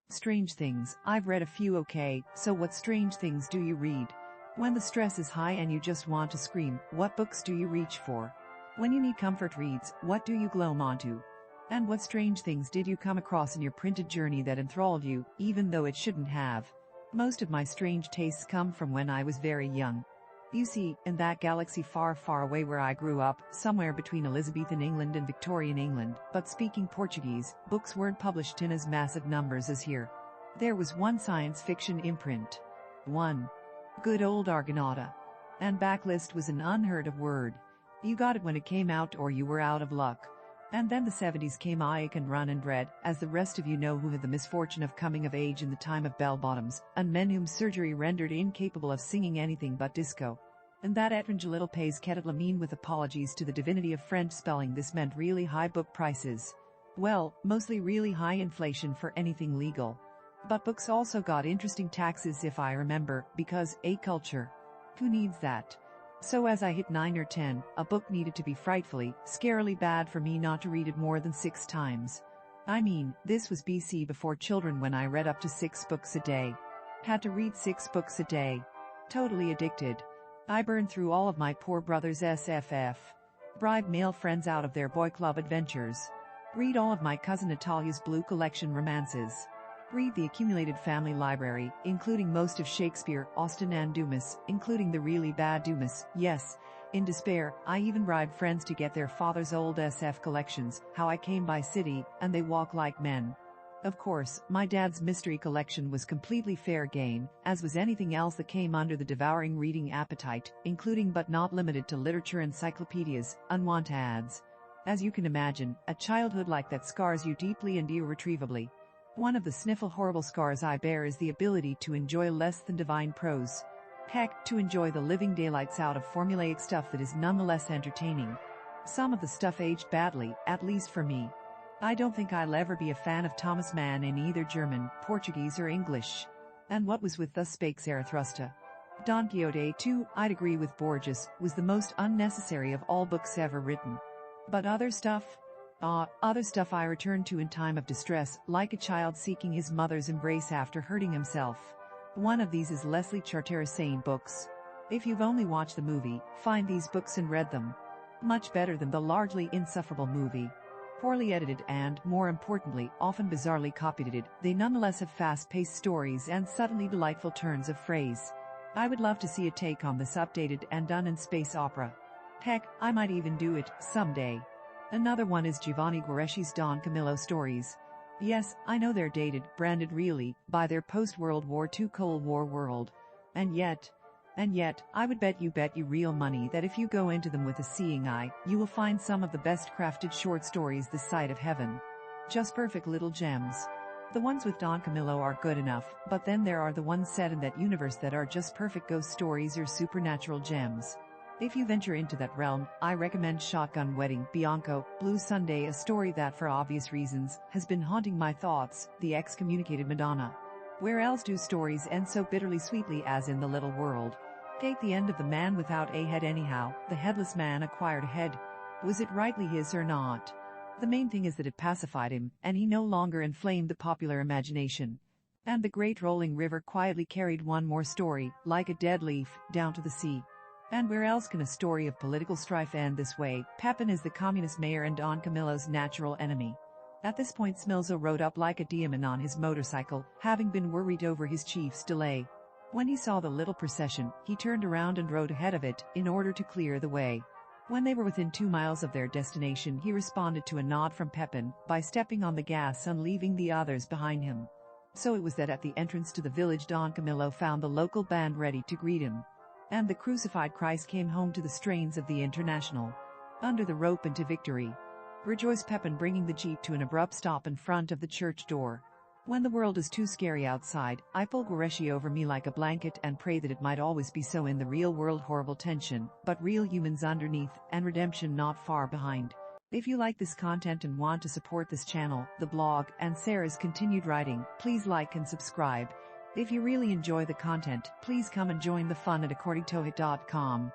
Strange things. I've read a few. Okay, so what strange things do you read? When the stress is high and you just want to scream, what books do you reach for? When you need comfort reads, what do you glom onto? And what strange things did you come across in your printed journey that enthralled you, even though it shouldn't have? Most of my strange tastes come from when I was very young. You see, in that galaxy far, far away where I grew up, somewhere between Elizabethan England and Victorian England, but speaking Portuguese, books weren't published in as massive numbers as here. There was one science fiction imprint. One. Good old Argonauta. And backlist was an unheard of word. You got it when it came out or you were out of luck. And then the 70s came. I can run and read, as the rest of you know who had the misfortune of coming of age in the time of bell-bottoms, and men whom surgery rendered incapable of singing anything but disco. And that étrange little pays ketamine with apologies to the divinity of French spelling. This meant really high book prices. Well, mostly really high inflation for anything legal. But books also got interesting taxes if I remember, because, a culture. Who needs that? So as I hit 9 or 10, a book needed to be frightfully, scarily bad for me not to read it more than 6 times. I mean, this was BC before children when I read up to 6 books a day. Had to read 6 books a day. Totally addicted. I burned through all of my poor brother's SFF. Bribed male friends out of their boy club adventures. Read all of my cousin Natalia's Blue Collection romances. Read the accumulated family library, including most of Shakespeare, Austen and Dumas, including the really bad Dumas. Yes, in despair, I even bribed friends to get their father's old SF collections, How I Came by City, and They Walk Like Men. Of course, my dad's mystery collection was completely fair game, as was anything else that came under the devouring reading appetite, including but not limited to literature, encyclopedias, unwanted ads. As you can imagine, a childhood like that scars you deeply and irretrievably. One of the sniffle horrible scars I bear is the ability to enjoy less than divine prose. Heck, to enjoy the living daylights out of formulaic stuff that is nonetheless entertaining. Some of the stuff aged badly, at least for me. I don't think I'll ever be a fan of Thomas Mann in either German, Portuguese or English. And what was with Thus Spake Zarathustra? Don Quixote, too, I'd agree with Borges, was the most unnecessary of all books ever written. But other stuff I return to in time of distress, like a child seeking his mother's embrace after hurting himself. One of these is Leslie Charteris' Sane Books. If you've only watched the movie, find these books and read them. Much better than the largely insufferable movie. Poorly edited and, more importantly, often bizarrely copied, they nonetheless have fast-paced stories and suddenly delightful turns of phrase. I would love to see a take on this updated and done in space opera. Heck, I might even do it, someday. Another one is Giovanni Guareschi's Don Camillo stories. Yes, I know they're dated, branded really, by their post-World War II Cold War world. And yet, I would bet you real money that if you go into them with a seeing eye, you will find some of the best crafted short stories this side of heaven. Just perfect little gems. The ones with Don Camillo are good enough, but then there are the ones set in that universe that are just perfect ghost stories or supernatural gems. If you venture into that realm, I recommend Shotgun Wedding, Bianco, Blue Sunday, a story that for obvious reasons, has been haunting my thoughts, The Excommunicated Madonna. Where else do stories end so bitterly sweetly as in The Little World? Take the end of The Man Without a Head anyhow, the headless man acquired a head. Was it rightly his or not? The main thing is that it pacified him, and he no longer inflamed the popular imagination. And the great rolling river quietly carried one more story, like a dead leaf, down to the sea. And where else can a story of political strife end this way? Pepin is the communist mayor and Don Camillo's natural enemy. At this point Smilzo rode up like a demon on his motorcycle, having been worried over his chief's delay. When he saw the little procession, he turned around and rode ahead of it, in order to clear the way. When they were within 2 miles of their destination he responded to a nod from Pepin, by stepping on the gas and leaving the others behind him. So it was that at the entrance to the village Don Camillo found the local band ready to greet him. And the crucified Christ came home to the strains of the International. Under the rope into victory. Rejoiced Pepin, bringing the jeep to an abrupt stop in front of the church door. When the world is too scary outside, I pull Guareschi over me like a blanket and pray that it might always be so in the real world. Horrible tension, but real humans underneath, and redemption not far behind. If you like this content and want to support this channel, the blog, and Sarah's continued writing, please like and subscribe. If you really enjoy the content, please come and join the fun at accordingtohit.com.